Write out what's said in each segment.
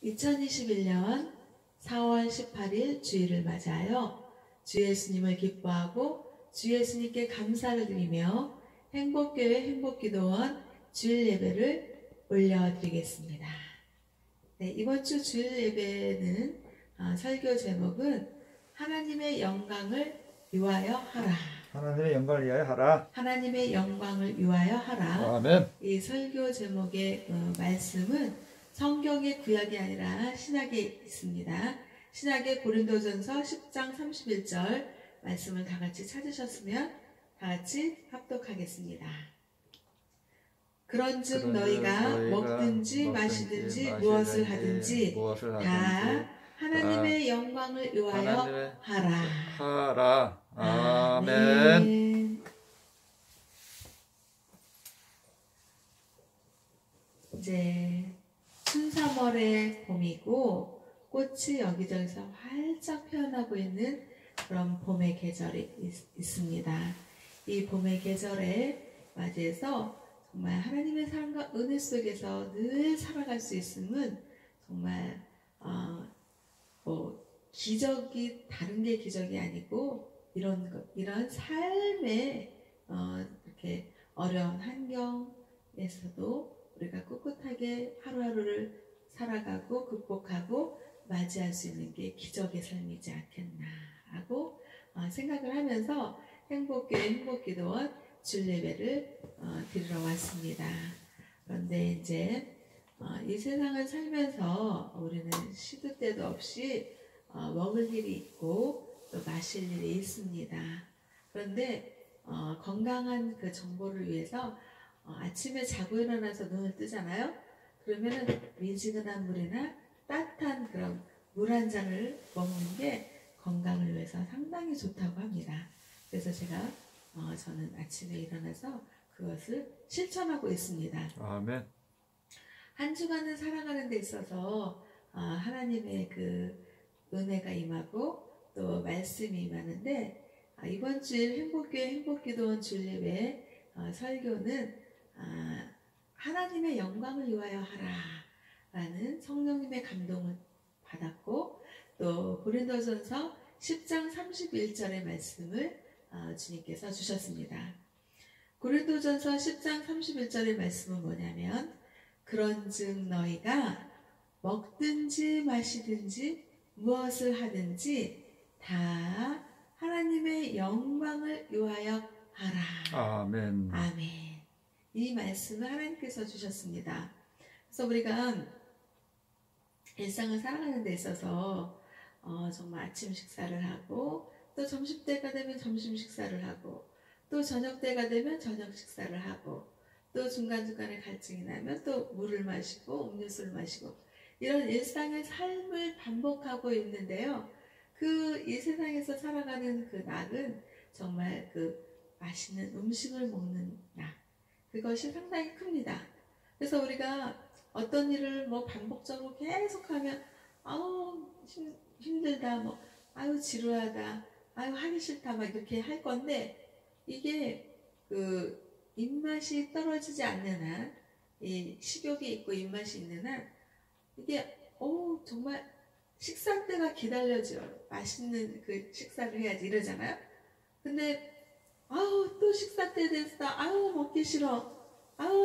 2021년 4월 18일 주일을 맞이하여 주 예수님을 기뻐하고 주 예수님께 감사를 드리며 행복교회 행복기도원 주일 예배를 올려드리겠습니다. 네, 이번 주 주일 예배는 설교 제목은 하나님의 영광을 위하여 하라. 하나님의 영광을 위하여 하라. 하나님의 영광을 위하여 하라. 아멘. 이 설교 제목의 말씀은 성경의 구약이 아니라 신약에 있습니다. 신약의 고린도전서 10장 31절 말씀을 다 같이 찾으셨으면 다 같이 합독하겠습니다. 그런즉 너희가 먹든지 마시든지 무엇을 하든지 다 하나님의 영광을 위하여 하라. 아멘. 이제 춘3월의 봄이고 꽃이 여기저기서 활짝 피어나고 있는 그런 봄의 계절이 있습니다. 이 봄의 계절에 맞이해서 정말 하나님의 사랑과 은혜 속에서 늘 살아갈 수 있음은 정말 기적이 다른 게 기적이 아니고 이런 삶의 이렇게 어려운 환경에서도 우리가 꿋꿋하게 하루하루를 살아가고 극복하고 맞이할 수 있는 게 기적의 삶이지 않겠나라고 생각을 하면서 행복교회 행복기도원 주일예배를 드리러 왔습니다. 그런데 이제 이 세상을 살면서 우리는 시도 때도 없이 먹을 일이 있고 또 마실 일이 있습니다. 그런데 건강한 그 정보를 위해서 아침에 자고 일어나서 눈을 뜨잖아요. 그러면은 미지근한 물이나 따뜻한 그런 물 한 잔을 먹는 게 건강을 위해서 상당히 좋다고 합니다. 그래서 저는 아침에 일어나서 그것을 실천하고 있습니다. 아멘. 한 주간을 살아가는 데 있어서 하나님의 그 은혜가 임하고 또 말씀이 임하는데 이번 주일 행복교회 행복기도원 주일예배 설교는 하나님의 영광을 위하여 하라 라는 성령님의 감동을 받았고 또 고린도전서 10장 31절의 말씀을 주님께서 주셨습니다. 고린도전서 10장 31절의 말씀은 뭐냐면 그런즉 너희가 먹든지 마시든지 무엇을 하든지 다 하나님의 영광을 위하여 하라. 아멘. 아멘. 이 말씀을 하나님께서 주셨습니다. 그래서 우리가 일상을 살아가는 데 있어서 정말 아침 식사를 하고 또 점심때가 되면 점심 식사를 하고 또 저녁때가 되면 저녁 식사를 하고 또 중간중간에 갈증이 나면 또 물을 마시고 음료수를 마시고 이런 일상의 삶을 반복하고 있는데요. 이 세상에서 살아가는 그 낙은 정말 그 맛있는 음식을 먹는 낙. 그것이 상당히 큽니다. 그래서 우리가 어떤 일을 반복적으로 계속하면 힘들다, 지루하다, 하기 싫다 막 이렇게 할 건데 이게 입맛이 떨어지지 않는 한, 이 식욕이 있고 입맛이 있는 한 이게 정말 식사 때가 기다려져요. 맛있는 그 식사를 해야지 이러잖아요. 근데 또 식사 때 됐다. 먹기 싫어.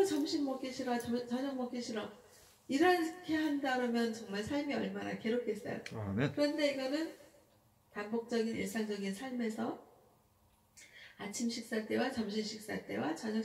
점심 먹기 싫어. 저녁 먹기 싫어. 이렇게 한다 그러면 정말 삶이 얼마나 괴롭겠어요. 아멘. 그런데 이거는 반복적인 일상적인 삶에서 아침 식사 때와 점심 식사 때와 저녁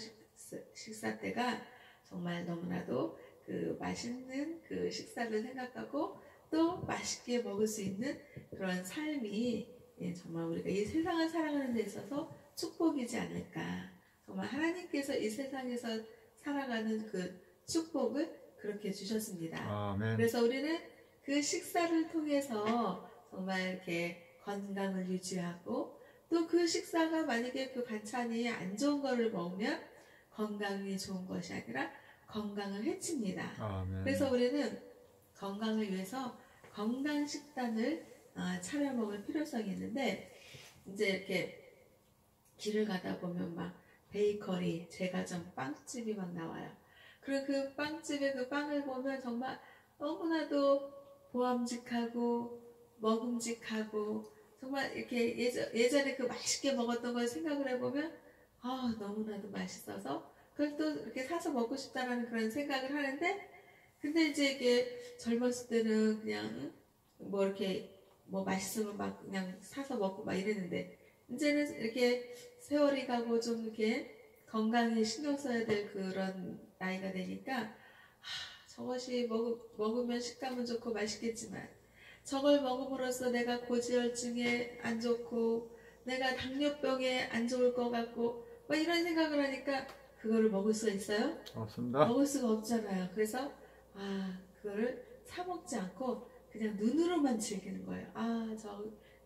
식사 때가 정말 너무나도 그 맛있는 그 식사를 생각하고 또 맛있게 먹을 수 있는 그런 삶이 정말 우리가 이 세상을 살아가는 데 있어서 축복이지 않을까. 정말 하나님께서 이 세상에서 살아가는 그 축복을 그렇게 주셨습니다. 아멘. 그래서 우리는 그 식사를 통해서 정말 이렇게 건강을 유지하고 또 그 식사가 만약에 그 반찬이 안 좋은 거를 먹으면 건강이 좋은 것이 아니라 건강을 해칩니다. 아멘. 그래서 우리는 건강을 위해서 건강 식단을 차려 먹을 필요성이 있는데 이제 이렇게 길을 가다 보면 막 베이커리, 제과점 빵집이 막 나와요. 그리고 그 빵집의 그 빵을 보면 정말 너무나도 보암직하고 먹음직하고 정말 이렇게 예전에 그 맛있게 먹었던 걸 생각을 해보면 너무나도 맛있어서 그걸 또 이렇게 사서 먹고 싶다라는 그런 생각을 하는데, 근데 이제 이게 젊었을 때는 그냥 뭐 이렇게 뭐 맛있으면 막 그냥 사서 먹고 막 이랬는데, 이제는 이렇게 세월이 가고 좀 이렇게 건강에 신경 써야 될 그런 나이가 되니까 저것이 먹으면 식감은 좋고 맛있겠지만 저걸 먹음으로써 내가 고지혈증에 안 좋고 내가 당뇨병에 안 좋을 것 같고 막 이런 생각을 하니까 그거를 먹을 수가 있어요? 없습니다. 먹을 수가 없잖아요. 그래서 그거를 사 먹지 않고 그냥 눈으로만 즐기는 거예요.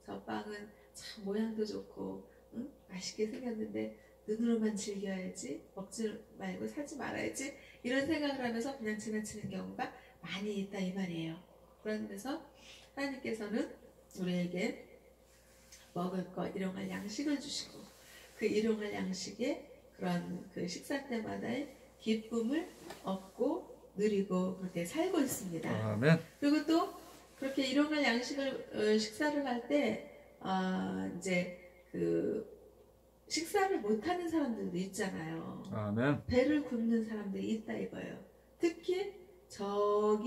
저 빵은 참 모양도 좋고 맛있게 생겼는데 눈으로만 즐겨야지, 먹지 말고 사지 말아야지, 이런 생각을 하면서 그냥 지나치는 경우가 많이 있다 이 말이에요. 그러면서 하나님께서는 우리에게 먹을 것, 일용할 양식을 주시고 그 일용할 양식에 그런 그 식사 때마다의 기쁨을 얻고 누리고 그렇게 살고 있습니다. 아멘. 그리고 또 그렇게 일용할 양식을 식사를 할 때 이제 그 식사를 못하는 사람들도 있잖아요. 아멘. 배를 굶는 사람들이 있다 이거예요. 특히 저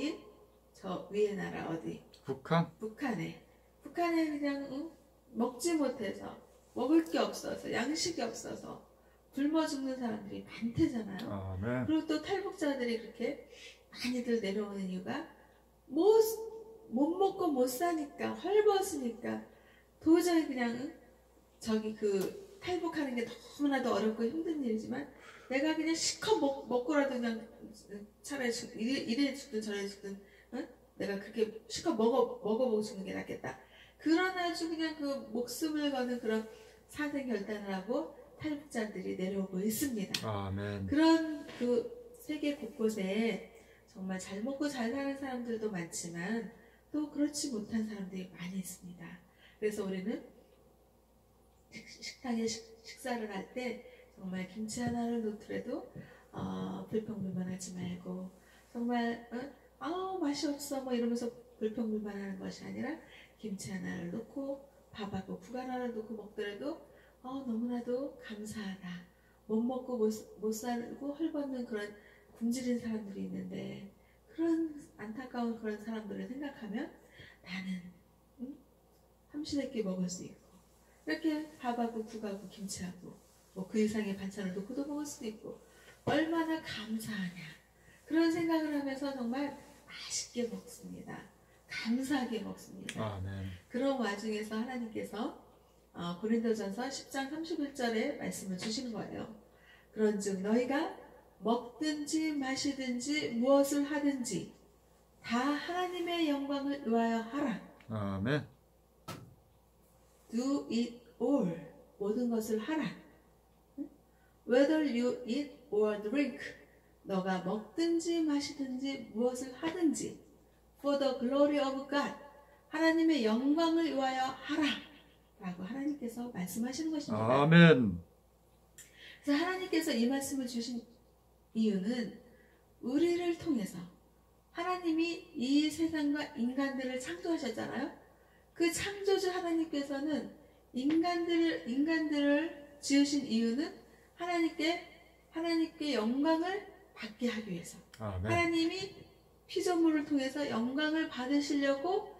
위에 나라 어디? 북한에 그냥 먹지 못해서 먹을 게 없어서 양식이 없어서 굶어 죽는 사람들이 많대잖아요. 아멘. 그리고 또 탈북자들이 그렇게 많이들 내려오는 이유가 못 먹고 못 사니까, 헐벗으니까 도저히 그냥 저기 그 탈북하는 게 너무나도 어렵고 힘든 일이지만 내가 그냥 실컷 먹고라도 그냥 차라리 이래 죽든 저래 죽든 내가 그렇게 실컷 먹어보고 죽는 게 낫겠다. 그런 아주 그냥 그 목숨을 거는 그런 사생 결단을 하고 탈북자들이 내려오고 있습니다. 아멘. 그런 그 세계 곳곳에 정말 잘 먹고 잘 사는 사람들도 많지만 또 그렇지 못한 사람들이 많이 있습니다. 그래서 우리는 식당에 식사를 할 때 정말 김치 하나를 넣더라도 불평불만하지 말고 정말 맛이 없어 뭐 이러면서 불평불만하는 것이 아니라 김치 하나를 넣고 밥하고 국 하나를 넣고 먹더라도 너무나도 감사하다. 못 먹고 못 살고 헐벗는 그런 굶주린 사람들이 있는데 그런 안타까운 그런 사람들을 생각하면 나는 함시내끼 먹을 수 있고 이렇게 밥하고 국하고 김치하고 뭐 그 이상의 반찬을 넣고도 먹을 수도 있고 얼마나 감사하냐 그런 생각을 하면서 정말 맛있게 먹습니다. 감사하게 먹습니다. 아멘. 그런 와중에서 하나님께서 고린도전서 10장 31절에 말씀을 주시는 거예요. 그런즉 너희가 먹든지 마시든지 무엇을 하든지 다 하나님의 영광을 위하여 하라. 아멘. Do it all. 모든 것을 하라. Whether you eat or drink. 너가 먹든지 마시든지 무엇을 하든지 For the glory of God. 하나님의 영광을 위하여 하라. 라고 하나님께서 말씀하시는 것입니다. 아멘. 그래서 하나님께서 이 말씀을 주신 이유는 우리를 통해서 하나님이 이 세상과 인간들을 창조하셨잖아요. 그 창조주 하나님께서는 인간들을 지으신 이유는 하나님께 영광을 받게 하기 위해서. 아멘. 하나님이 피조물을 통해서 영광을 받으시려고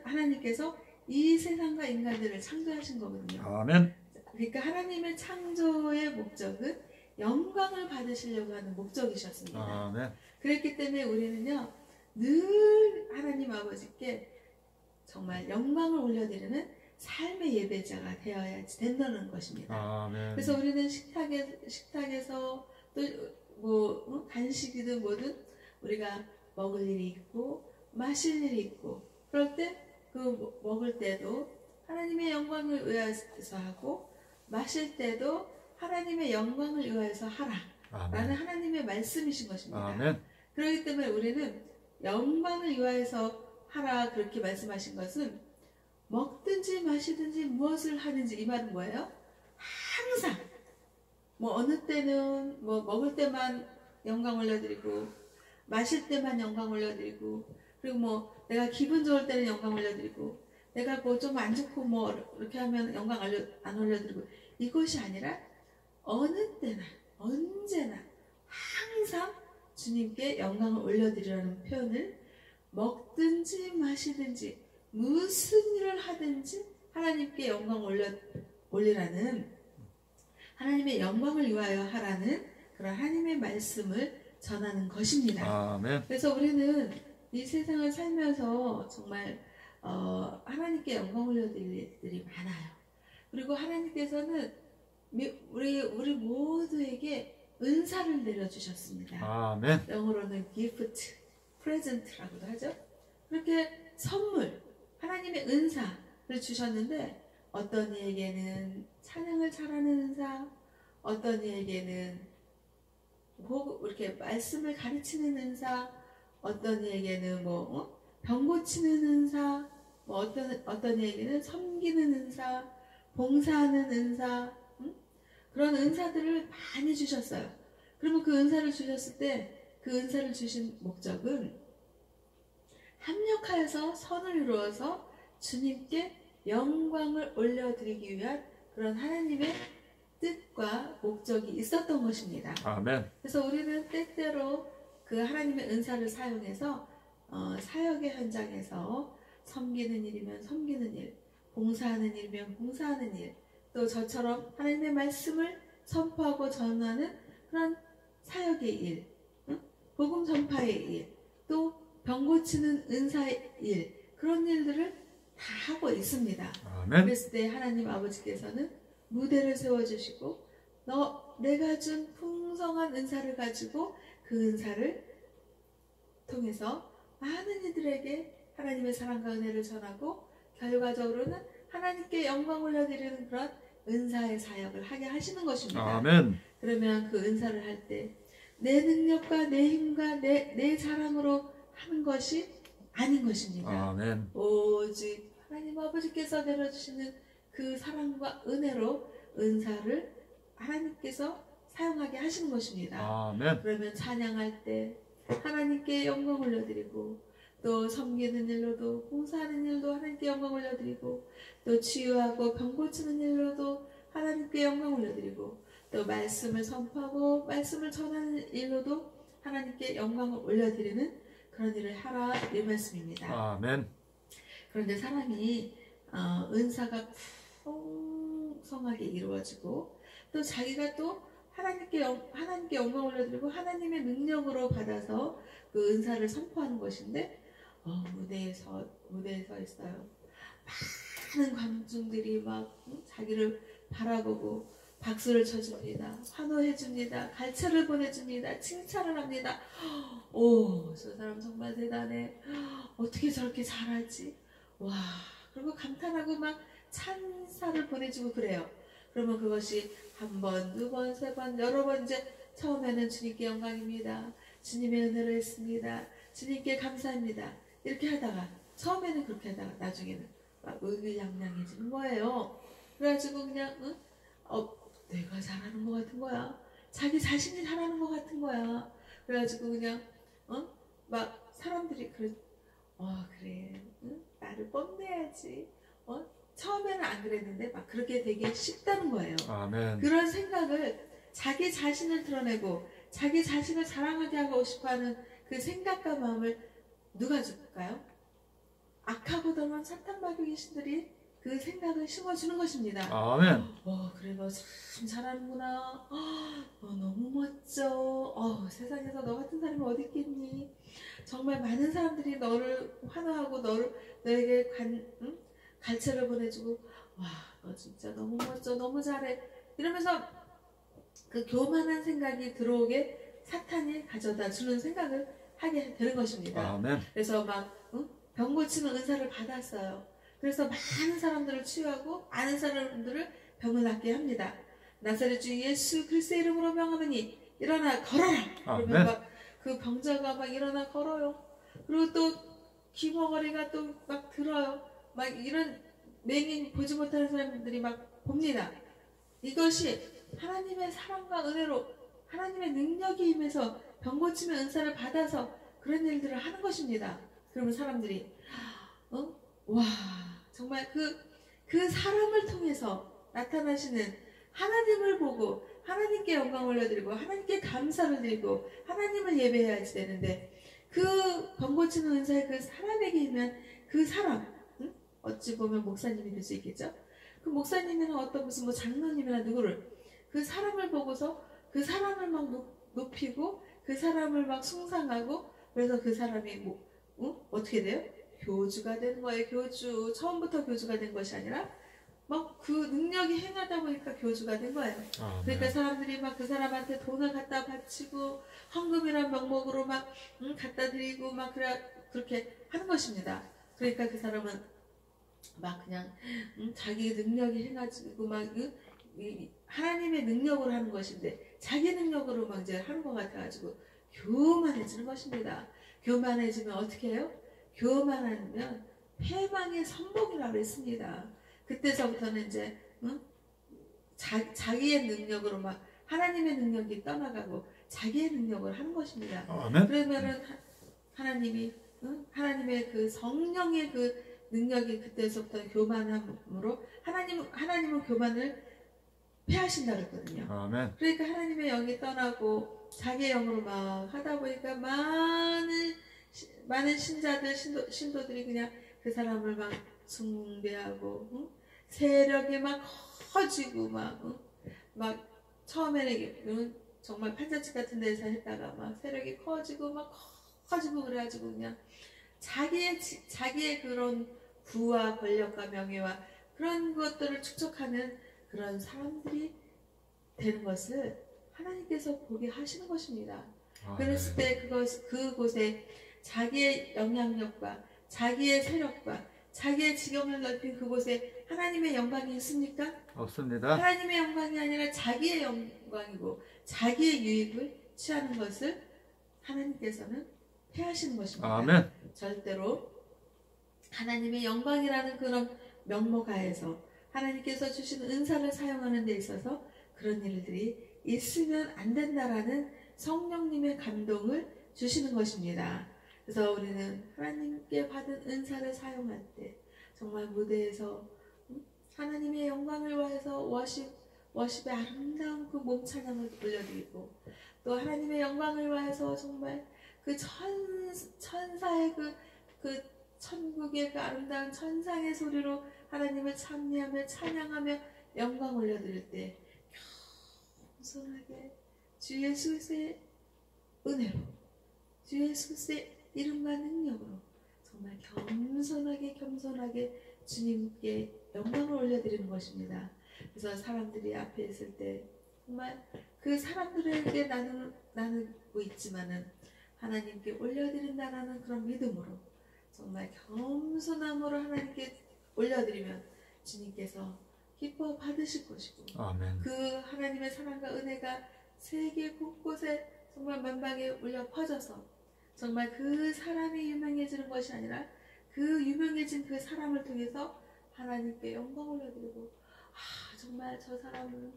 하나님께서 이 세상과 인간들을 창조하신 거거든요. 아멘. 그러니까 하나님의 창조의 목적은 영광을 받으시려고 하는 목적이셨습니다. 아멘. 그렇기 때문에 우리는요 늘 하나님 아버지께 정말 영광을 올려드리는 삶의 예배자가 되어야 된다는 것입니다. 아멘. 그래서 우리는 식탁에서 또 간식이든 뭐든 우리가 먹을 일이 있고 마실 일이 있고 그럴 때 그 먹을 때도 하나님의 영광을 위하여서 하고 마실 때도 하나님의 영광을 위하여서 하라. 아멘. 라는 하나님의 말씀이신 것입니다. 아멘. 그렇기 때문에 우리는 영광을 위하여서 하라 그렇게 말씀하신 것은 먹든지 마시든지 무엇을 하든지 이 말은 뭐예요? 항상 뭐 어느 때는 뭐 먹을 때만 영광 올려드리고 마실 때만 영광 올려드리고 그리고 뭐 내가 기분 좋을 때는 영광 올려드리고 내가 뭐 좀 안 좋고 뭐 이렇게 하면 영광 안 올려드리고 이것이 아니라 어느 때나 언제나 항상 주님께 영광을 올려드리라는 표현을 먹든지 마시든지 무슨 일을 하든지 하나님께 영광 올리라는 하나님의 영광을 위하여 하라는 그런 하나님의 말씀을 전하는 것입니다. 아멘. 그래서 우리는 이 세상을 살면서 정말 하나님께 영광 올려드릴 일이 많아요. 그리고 하나님께서는 우리 모두에게 은사를 내려주셨습니다. 아멘. 영어로는 gift, present라고도 하죠. 그렇게 선물, 하나님의 은사를 주셨는데 어떤 이에게는 찬양을 잘하는 은사, 어떤 이에게는 이렇게 말씀을 가르치는 은사, 어떤 이에게는 병 고치는 은사, 어떤 이에게는 섬기는 은사, 봉사하는 은사, 그런 은사들을 많이 주셨어요. 그러면 그 은사를 주셨을 때 그 은사를 주신 목적은 합력하여서 선을 이루어서 주님께 영광을 올려드리기 위한 그런 하나님의 뜻과 목적이 있었던 것입니다. 아멘. 그래서 우리는 때때로 그 하나님의 은사를 사용해서 사역의 현장에서 섬기는 일이면 섬기는 일, 봉사하는 일이면 봉사하는 일, 또 저처럼 하나님의 말씀을 선포하고 전하는 그런 사역의 일, 복음 전파의 일, 또 병 고치는 은사의 일, 그런 일들을 다 하고 있습니다. 아멘. 그랬을 때 하나님 아버지께서는 무대를 세워주시고 내가 준 풍성한 은사를 가지고 그 은사를 통해서 많은 이들에게 하나님의 사랑과 은혜를 전하고 결과적으로는 하나님께 영광 올려드리는 그런 은사의 사역을 하게 하시는 것입니다. 아멘. 그러면 그 은사를 할 때 내 능력과 내 힘과 내 자랑으로 하는 것이 아닌 것입니다. 아멘. 오직 하나님 아버지께서 내려주시는 그 사랑과 은혜로 은사를 하나님께서 사용하게 하시는 것입니다. 아멘. 그러면 찬양할 때 하나님께 영광 올려드리고 또 섬기는 일로도 봉사하는 일도 하나님께 영광 올려드리고 또 치유하고 병 고치는 일로도 하나님께 영광 올려드리고 또 말씀을 선포하고 말씀을 전하는 일로도 하나님께 영광을 올려드리는 그런 일을 하라 이 말씀입니다. 아멘. 그런데 사람이 은사가 풍성하게 이루어지고 또 자기가 또 하나님께 영광 올려드리고 하나님의 능력으로 받아서 그 은사를 선포하는 것인데 무대에 서 있어요. 많은 관중들이 막 자기를 바라보고 박수를 쳐줍니다. 환호해줍니다. 갈채를 보내줍니다. 칭찬을 합니다. 저 사람 정말 대단해. 어떻게 저렇게 잘하지? 와, 그리고 감탄하고 막 찬사를 보내주고 그래요. 그러면 그것이 한 번, 두 번, 세 번, 여러 번 이제 처음에는 주님께 영광입니다. 주님의 은혜를 했습니다. 주님께 감사합니다. 이렇게 하다가 처음에는 그렇게 하다가 나중에는 막 의기양양해지는 거예요. 그래가지고 그냥 내가 잘하는 것 같은 거야. 자기 자신이 잘하는 것 같은 거야. 그래가지고 그냥 막 사람들이 그래. 나를 뽐내야지. 처음에는 안 그랬는데 막 그렇게 되게 쉽다는 거예요. 아멘. 그런 생각을 자기 자신을 드러내고 자기 자신을 자랑하게 하고 싶어하는 그 생각과 마음을 누가 줄까요? 악하고 덤한 사탄 마귀 귀신들이 그 생각을 심어주는 것입니다. 아멘. 그래 너 참 잘하는구나. 너 너무 멋져. 세상에서 너 같은 사람이 어디 있겠니? 정말 많은 사람들이 너를 환호하고 너에게 갈채를 보내주고 너 진짜 너무 멋져. 너무 잘해. 이러면서 그 교만한 생각이 들어오게 사탄이 가져다 주는 생각을 하게 되는 것입니다. 아멘. 그래서 병 고치는 은사를 받았어요. 그래서 많은 사람들을 치유하고 많은 사람들을 병을 낫게 합니다. 나사렛 주 예수 그리스도의 이름으로 명하노니 일어나 걸어라. 그러면 막 그 병자가 막 일어나 걸어요. 그리고 또 귀머거리가 또 막 들어요. 막 이런 맹인 보지 못하는 사람들이 막 봅니다. 이것이 하나님의 사랑과 은혜로 하나님의 능력이 임해서 병 고치는 은사를 받아서 그런 일들을 하는 것입니다. 그러면 사람들이 와 정말 그 사람을 통해서 나타나시는 하나님을 보고 하나님께 영광을 올려드리고 하나님께 감사를 드리고 하나님을 예배해야지 되는데 그 병고치는 은사의 그 사람에게 있는 그 사람 어찌 보면 목사님이 될 수 있겠죠. 그 목사님이나 어떤 무슨 뭐 장로님이나 누구를 그 사람을 보고서 그 사람을 막 높이고 그 사람을 막 숭상하고 그래서 그 사람이 어떻게 돼요? 교주가 되는 거예요. 교주. 처음부터 교주가 된 것이 아니라 막 그 능력이 행하다 보니까 교주가 된 거예요. 그러니까 사람들이 막 그 사람한테 돈을 갖다 바치고 헌금이란 명목으로 막 갖다 드리고 막 그렇게 하는 것입니다. 그러니까 그 사람은 막 그냥 자기 능력이 해가지고 막 하나님의 능력으로 하는 것인데 자기 능력으로 막 이제 하는 것 같아가지고 교만해지는 것입니다. 교만해지면 어떻게 해요? 교만하면 패망의 선봉이라고 했습니다. 그때서부터는 이제 자기의 능력으로 막 하나님의 능력이 떠나가고 자기의 능력을 하는 것입니다. 그러면은 하나님이 하나님의 그 성령의 그 능력이 그때서부터 교만함으로 하나님은 교만을 패하신다 그랬거든요. 그러니까 하나님의 영이 떠나고 자기의 영으로 막 하다 보니까 많은 신자들 신도들이 그냥 그 사람을 막 숭배하고 세력이 막 커지고 막 처음에는 정말 판자집 같은 데서 했다가 막 세력이 커지고 막 커지고 그래가지고 그냥 자기의 그런 부와 권력과 명예와 그런 것들을 축적하는 그런 사람들이 되는 것을 하나님께서 보게 하시는 것입니다. 그랬을 때 그곳에 자기의 영향력과 자기의 세력과 자기의 지경을 넓힌 그곳에 하나님의 영광이 있습니까? 없습니다. 하나님의 영광이 아니라 자기의 영광이고 자기의 유익을 취하는 것을 하나님께서는 패하시는 것입니다. 아멘. 절대로 하나님의 영광이라는 그런 명목하에서 하나님께서 주신 은사를 사용하는 데 있어서 그런 일들이 있으면 안 된다라는 성령님의 감동을 주시는 것입니다. 그래서 우리는 하나님께 받은 은사를 사용할 때 정말 무대에서 하나님의 영광을 위해서 워십의 아름다운 그 몸 찬양을 올려드리고 또 하나님의 영광을 위해서 정말 그 천사의 그 천국의 그 아름다운 천상의 소리로 하나님을 찬미하며 찬양하며 영광 올려드릴 때 겸손하게 주 예수의 은혜로 주 예수의 이름과 능력으로 정말 겸손하게 주님께 영광을 올려드리는 것입니다. 그래서 사람들이 앞에 있을 때 정말 그 사람들에게 나누고 있지만은 하나님께 올려드린다라는 그런 믿음으로 정말 겸손함으로 하나님께 올려드리면 주님께서 기뻐 받으실 것이고 아멘. 그 하나님의 사랑과 은혜가 세계 곳곳에 정말 만방에 울려 퍼져서 정말 그 사람이 유명해지는 것이 아니라 그 유명해진 그 사람을 통해서 하나님께 영광을 올려드리고 정말 저 사람은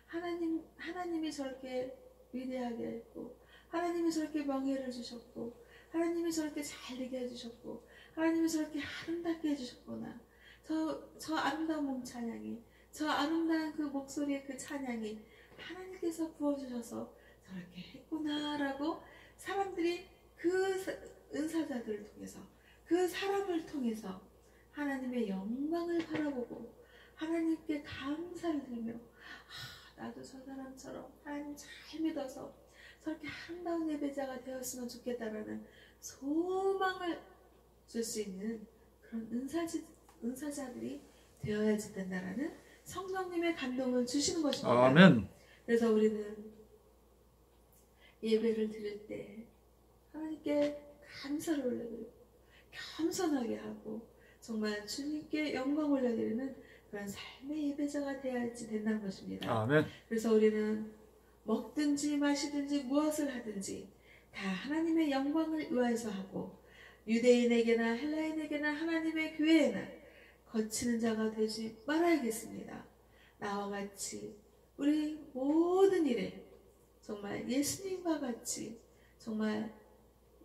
하나님이 저렇게 위대하게 했고 하나님이 저렇게 명예를 주셨고 하나님이 저렇게 잘 되게 해주셨고 하나님이 저렇게 아름답게 해주셨구나. 저 아름다운 몸 찬양이 저 아름다운 그 목소리의 그 찬양이 하나님께서 부어주셔서 저렇게 했구나라고 사람들이 그 은사자들을 통해서 그 사람을 통해서 하나님의 영광을 바라보고 하나님께 감사를 드리며 나도 저 사람처럼 하나님 잘 믿어서 저렇게 아름다운 예배자가 되었으면 좋겠다라는 소망을 줄 수 있는 그런 은사자들이 되어야지 된다라는 성령님의 감동을 주시는 것입니다. 아멘. 그래서 우리는 예배를 드릴 때 하나님께 감사를 올려드리고 겸손하게 하고 정말 주님께 영광 올려드리는 그런 삶의 예배자가 되어야지 된다는 것입니다. 아멘. 그래서 우리는 먹든지 마시든지 무엇을 하든지 다 하나님의 영광을 위하여서 하고 유대인에게나 헬라인에게나 하나님의 교회에나 거치는 자가 되지 말아야겠습니다. 나와 같이 우리 모든 일에 정말 예수님과 같이 정말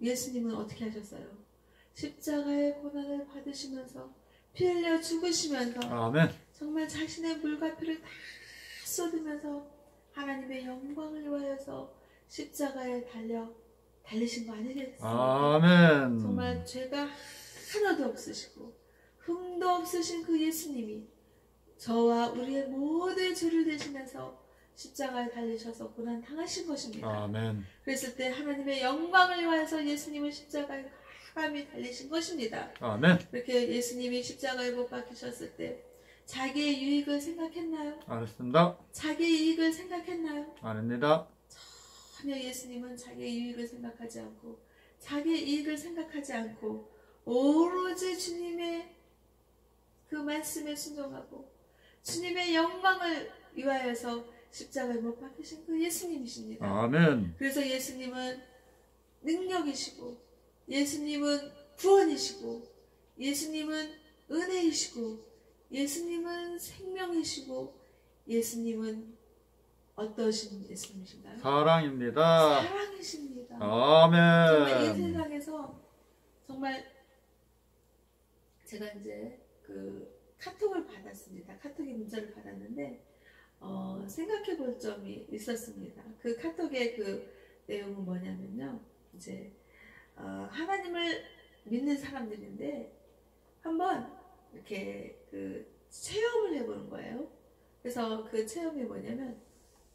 예수님은 어떻게 하셨어요? 십자가의 고난을 받으시면서 피 흘려 죽으시면서 아멘. 정말 자신의 물과 피를 다 쏟으면서 하나님의 영광을 위하여서 십자가에 달리신 거 아니겠습니까? 아멘. 정말 죄가 하나도 없으시고 흠도 없으신 그 예수님이 저와 우리의 모든 죄를 대신해서 십자가에 달리셔서 고난 당하신 것입니다. 아멘. 그랬을 때 하나님의 영광을 위하여서 예수님은 십자가에 과감히 달리신 것입니다. 아멘. 그렇게 예수님이 십자가에 못 박히셨을 때 자기의 유익을 생각했나요? 안 했습니다. 자기의 이익을 생각했나요? 안 합니다. 전혀 예수님은 자기의 유익을 생각하지 않고 자기의 이익을 생각하지 않고 오로지 주님의 그 말씀에 순종하고 주님의 영광을 위하여서 십자가에 못 박히신 그 예수님이십니다. 아멘. 그래서 예수님은 능력이시고 예수님은 구원이시고 예수님은 은혜이시고 예수님은 생명이시고 예수님은 어떠신 예수님이신가요? 사랑입니다. 사랑이십니다. 정말 이 아멘. 세상에서 정말 제가 이제 그 카톡을 받았습니다. 카톡의 문자를 받았는데 생각해 볼 점이 있었습니다. 그 카톡의 그 내용은 뭐냐면요. 이제 하나님을 믿는 사람들인데 한번 이렇게 그 체험을 해보는 거예요. 그래서 그 체험이 뭐냐면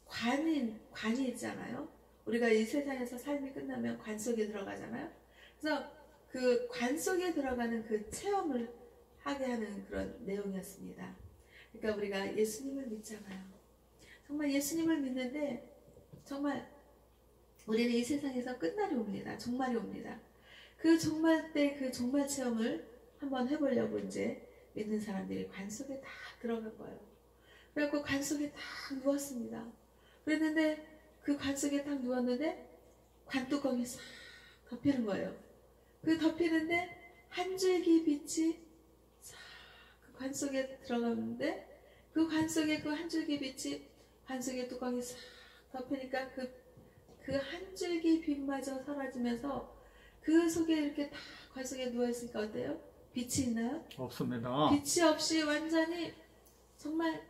관이 있잖아요. 우리가 이 세상에서 삶이 끝나면 관 속에 들어가잖아요. 그래서 그 관 속에 들어가는 그 체험을 하게 하는 그런 내용이었습니다. 그러니까 우리가 예수님을 믿잖아요. 정말 예수님을 믿는데 정말 우리는 이 세상에서 끝날이 옵니다. 종말이 옵니다. 그 종말 때 그 종말 체험을 한번 해보려고 이제 믿는 사람들이 관 속에 다 들어간 거예요. 그래갖고 관 속에 딱 누웠습니다. 그랬는데 그 관 속에 딱 누웠는데 관 뚜껑이 싹 덮이는 거예요. 그 덮이는데 한 줄기 빛이 싹 그 관 속에 들어가는데 그 관 속에 그 한 줄기 빛이 관 속에 뚜껑이 싹 덮이니까 그 한 줄기 빛마저 사라지면서 그 속에 이렇게 다 관 속에 누워있으니까 어때요? 빛이 있나요? 없습니다. 빛이 없이 완전히 정말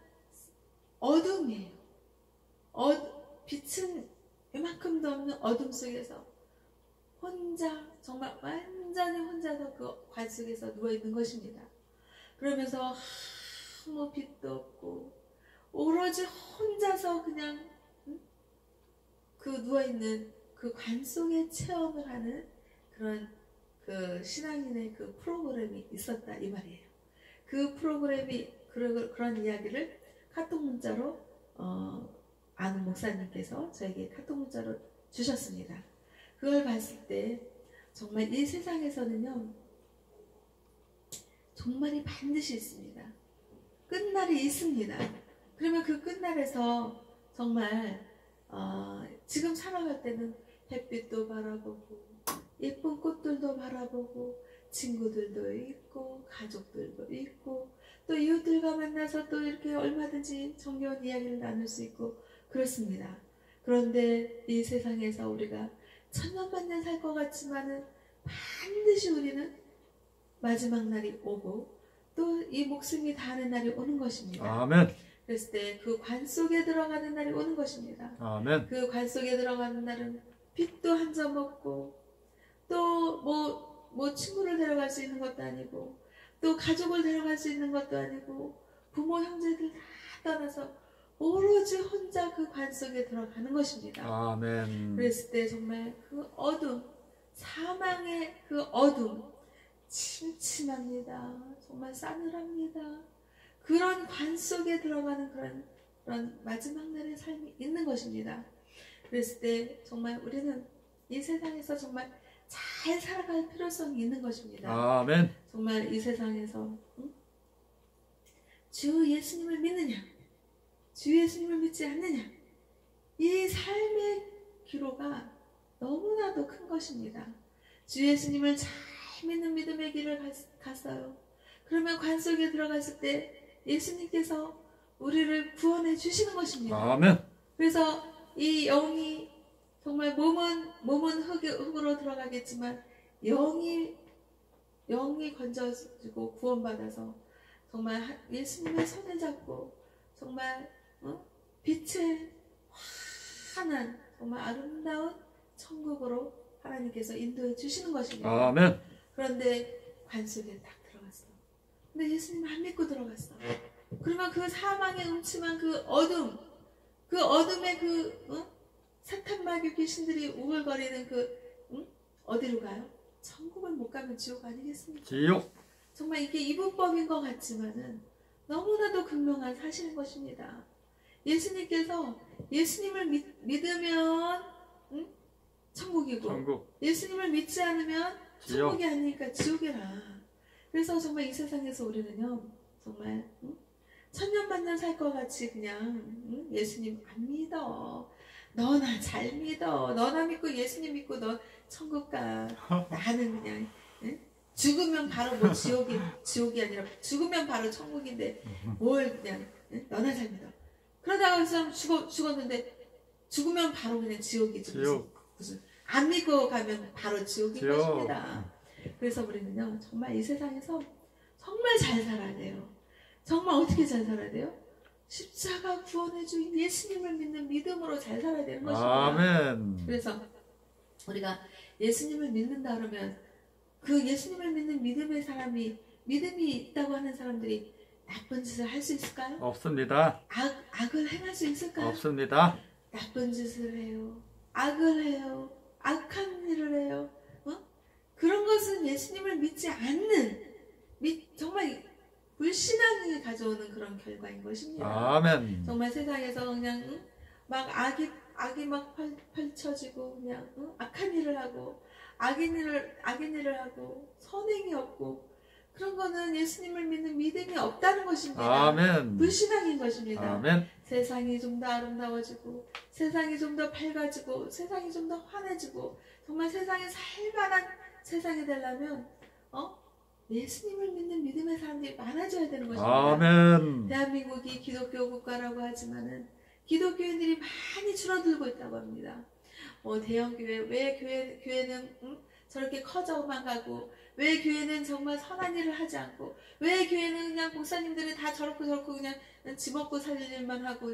어둠이에요. 빛은 이만큼도 없는 어둠 속에서 혼자 정말 완전히 혼자서 그 관 속에서 누워있는 것입니다. 그러면서 아무 빛도 없고 오로지 혼자서 그냥 그 누워있는 그 관 속에 체험을 하는 그런 그 신앙인의 그 프로그램이 있었다 이 말이에요. 그 프로그램이 그런 이야기를 카톡 문자로 아는 목사님께서 저에게 카톡 문자로 주셨습니다. 그걸 봤을 때 정말 이 세상에서는요 종말이 반드시 있습니다. 끝날이 있습니다. 그러면 그 끝날에서 정말 지금 살아갈 때는 햇빛도 바라보고 예쁜 꽃들도 바라보고 친구들도 있고 가족들도 있고 또 이웃들과 만나서 또 이렇게 얼마든지 정겨운 이야기를 나눌 수 있고 그렇습니다. 그런데 이 세상에서 우리가 천년만년 살 것 같지만은 반드시 우리는 마지막 날이 오고 또 이 목숨이 다하는 날이 오는 것입니다. 아멘. 그랬을 때 그 관 속에 들어가는 날이 오는 것입니다. 아멘. 그 관 속에 들어가는 날은 빛도 한 점 없고 또 뭐 친구를 데려갈 수 있는 것도 아니고 또 가족을 데려갈 수 있는 것도 아니고 부모 형제들 다 떠나서 오로지 혼자 그 관 속에 들어가는 것입니다. 아멘. 그랬을 때 정말 그 어둠, 사망의 그 어둠 침침합니다. 정말 싸늘합니다. 그런 관 속에 들어가는 그런 마지막 날의 삶이 있는 것입니다. 그랬을 때 정말 우리는 이 세상에서 정말 잘 살아갈 필요성이 있는 것입니다. 아멘. 정말 이 세상에서 주 예수님을 믿느냐 주 예수님을 믿지 않느냐 이 삶의 기로가 너무나도 큰 것입니다. 주 예수님을 잘 믿는 믿음의 길을 갔어요. 그러면 관 속에 들어갔을 때 예수님께서 우리를 구원해 주시는 것입니다. 아멘. 그래서 이 영이 정말 몸은 흙으로 들어가겠지만 영이 영이 건져지고 구원받아서 정말 예수님의 손을 잡고 정말 빛의 환한 정말 아름다운 천국으로 하나님께서 인도해 주시는 것입니다. 아멘. 그런데 관 속에 딱 들어갔어. 근데 예수님 안 믿고 들어갔어. 그러면 그 사망의 음침한 그 어둠의 사탄 마귀 귀신들이 우글거리는 어디로 가요? 천국을 못 가면 지옥 아니겠습니까? 지옥. 정말 이게 이분법인 것 같지만은 너무나도 극명한 사실인 것입니다. 예수님께서 예수님을 믿으면 천국이고 천국. 예수님을 믿지 않으면 지옥. 천국이 아니니까 지옥이라. 그래서 정말 이 세상에서 우리는요 정말 천년만년 살 것 같이 그냥 예수님 안 믿어. 너나 잘 믿어. 너나 믿고 예수님 믿고 너 천국 가. 나는 그냥 죽으면 바로 뭐 지옥이 아니라 죽으면 바로 천국인데 뭘 그냥 너나 잘 믿어. 그러다가 그 사람 죽었는데 죽으면 바로 그냥 지옥이지. 지옥. 무슨 안 믿고 가면 바로 지옥인 지옥. 것입니다. 그래서 우리는요 정말 이 세상에서 정말 잘 살아야 돼요. 정말 어떻게 잘 살아야 돼요? 십자가 구원해준 예수님을 믿는 믿음으로 잘 살아야 되는 것입니다. 아멘. 그래서 우리가 예수님을 믿는다 그러면 그 예수님을 믿는 믿음의 사람이 믿음이 있다고 하는 사람들이 나쁜 짓을 할 수 있을까요? 없습니다. 악을 행할 수 있을까요? 없습니다. 나쁜 짓을 해요. 악을 해요. 악한 일을 해요. 그런 것은 예수님을 믿지 않는 정말 불신앙이 가져오는 그런 결과인 것입니다. 아멘. 정말 세상에서 그냥 막 악이 막 펼쳐지고 그냥 악한 일을 하고 악인 일을 하고 선행이 없고 그런 거는 예수님을 믿는 믿음이 없다는 것입니다. 아멘. 불신앙인 것입니다. 아멘. 세상이 좀 더 아름다워지고 세상이 좀 더 밝아지고 세상이 좀 더 환해지고 정말 세상에 살만한 세상이 되려면 예수님을 믿는 믿음의 사람들이 많아져야 되는 것입니다. 아멘. 대한민국이 기독교 국가라고 하지만은 기독교인들이 많이 줄어들고 있다고 합니다. 대형 교회, 왜 교회는 저렇게 커져만 가고, 왜 교회는 정말 선한 일을 하지 않고, 왜 교회는 그냥 목사님들이 다 저렇고 그냥 집 먹고 살 일만 하고,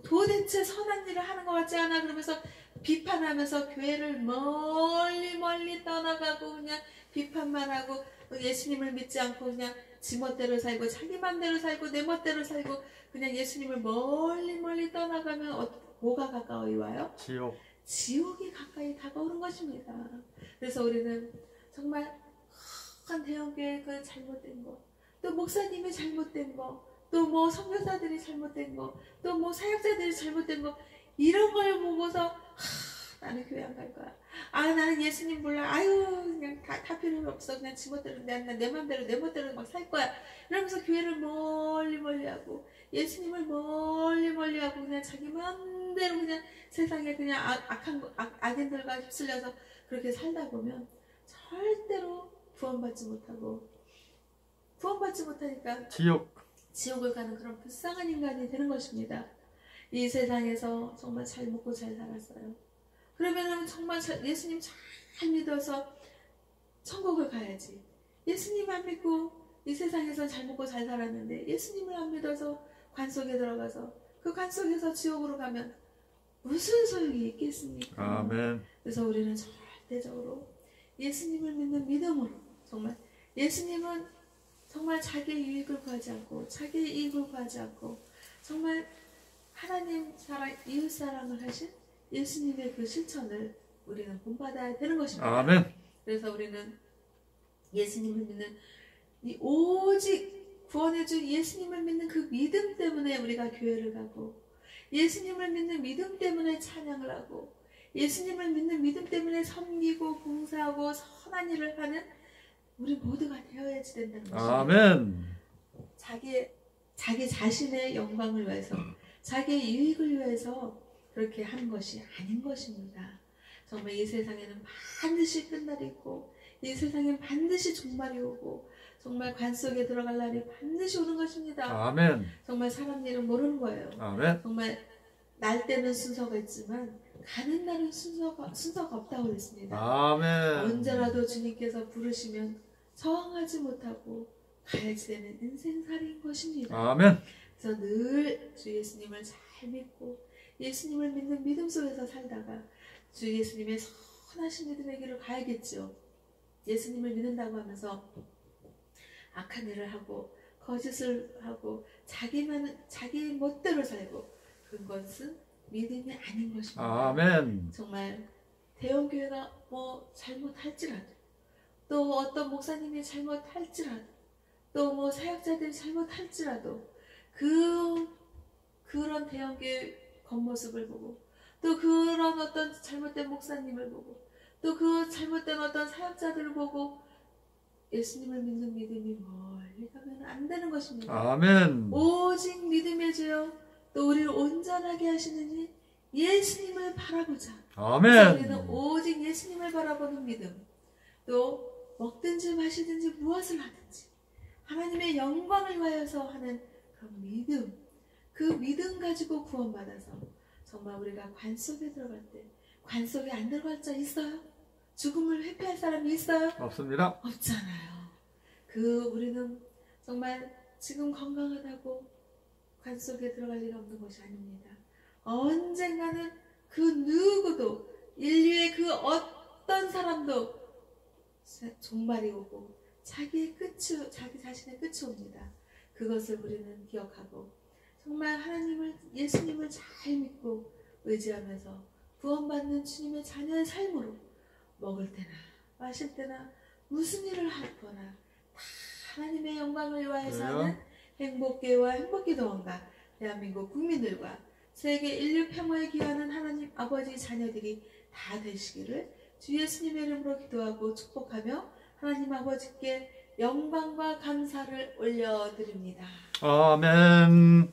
도대체 선한 일을 하는 것 같지 않아? 그러면서 비판하면서 교회를 멀리 떠나가고 그냥 비판만 하고 예수님을 믿지 않고 그냥 지 멋대로 살고 자기 맘대로 살고 내 멋대로 살고 그냥 예수님을 멀리 떠나가면 뭐가 가까이 와요? 지옥. 지옥이 가까이 다가오는 것입니다. 그래서 우리는 정말 큰 대형교회 그 잘못된 거, 또 목사님이 잘못된 거, 또 뭐 선교사들이 잘못된 거, 또 뭐 사역자들이 잘못된 거, 이런 걸 보고서 나는 교회 안 갈 거야. 나는 예수님 몰라. 그냥 다 필요 없어. 그냥 지멋대로 내 맘대로 막 살 거야. 이러면서 교회를 멀리 하고 예수님을 멀리 하고 그냥 자기 맘대로 그냥 세상에 그냥 악인들과 휩쓸려서 그렇게 살다 보면 절대로 구원받지 못하니까 지옥을 가는 그런 불쌍한 인간이 되는 것입니다. 이 세상에서 정말 잘 먹고 잘 살았어요. 그러면은 정말 예수님 잘 믿어서 천국을 가야지. 예수님 안 믿고 이 세상에서 잘 먹고 잘 살았는데 예수님을 안 믿어서 관 속에 들어가서 그 관 속에서 지옥으로 가면 무슨 소용이 있겠습니까? 아멘. 그래서 우리는 절대적으로 예수님을 믿는 믿음으로 정말 예수님은 정말 자기의 유익을 구하지 않고 자기의 이익을 구하지 않고 정말 하나님 사랑, 이웃 사랑을 하신 예수님의 그 실천을 우리는 본받아야 되는 것입니다. 아멘. 그래서 우리는 예수님을 믿는 오직 구원해준 예수님을 믿는 그 믿음 때문에 우리가 교회를 가고 예수님을 믿는 믿음 때문에 찬양을 하고 예수님을 믿는 믿음 때문에 섬기고 봉사하고 선한 일을 하는 우리 모두가 되어야지 된다는 것입니다. 아멘. 자기 자신의 영광을 위해서 자기의 유익을 위해서 그렇게 하는 것이 아닌 것입니다. 정말 이 세상에는 반드시 끝날이 있고 이 세상엔 반드시 종말이 오고 정말 관 속에 들어갈 날이 반드시 오는 것입니다. 아멘. 정말 사람 일은 모르는 거예요. 아멘. 정말 날 때는 순서가 있지만 가는 날은 순서가 없다고 그랬습니다. 아멘. 언제라도 주님께서 부르시면 저항하지 못하고 갈지되는 인생살이인 것입니다. 아멘. 그래서 늘 주 예수님을 잘 믿고 예수님을 믿는 믿음 속에서 살다가 주 예수님의 선하신 믿음의 길을 가야겠죠. 예수님을 믿는다고 하면서 악한 일을 하고 거짓을 하고 자기 멋대로 살고 그것은 믿음이 아닌 것입니다. 아멘. 정말 대형교회가 뭐 잘못할지라도 또 어떤 목사님이 잘못할지라도 또 뭐 사역자들이 잘못할지라도 그런 대형교회 겉모습을 보고 또 그런 어떤 잘못된 목사님을 보고 또 그 잘못된 어떤 사역자들을 보고 예수님을 믿는 믿음이 멀리 가면 안 되는 것입니다. 아멘. 오직 믿음의 주여 또 우리를 온전하게 하시느니 예수님을 바라보자. 아멘. 우리는 오직 예수님을 바라보는 믿음. 또 먹든지 마시든지 무엇을 하든지 하나님의 영광을 위하여서 하는 그 믿음. 그 믿음 가지고 구원받아서 정말 우리가 관 속에 들어갈 때 관 속에 안 들어갈 자 있어요? 죽음을 회피할 사람이 있어요? 없습니다. 없잖아요. 우리는 정말 지금 건강하다고 관 속에 들어갈 일 없는 것이 아닙니다. 언젠가는 그 누구도 인류의 그 어떤 사람도 종말이 오고 자기 자신의 끝이 옵니다. 그것을 우리는 기억하고 정말 예수님을 잘 믿고 의지하면서 구원받는 주님의 자녀의 삶으로 먹을 때나 마실 때나 무슨 일을 하거나 다 하나님의 영광을 위하여서 하는 행복교회와 행복기도원과 대한민국 국민들과 세계 인류 평화에 기여하는 하나님 아버지 자녀들이 다 되시기를 주 예수님의 이름으로 기도하고 축복하며 하나님 아버지께 영광과 감사를 올려드립니다. 아멘.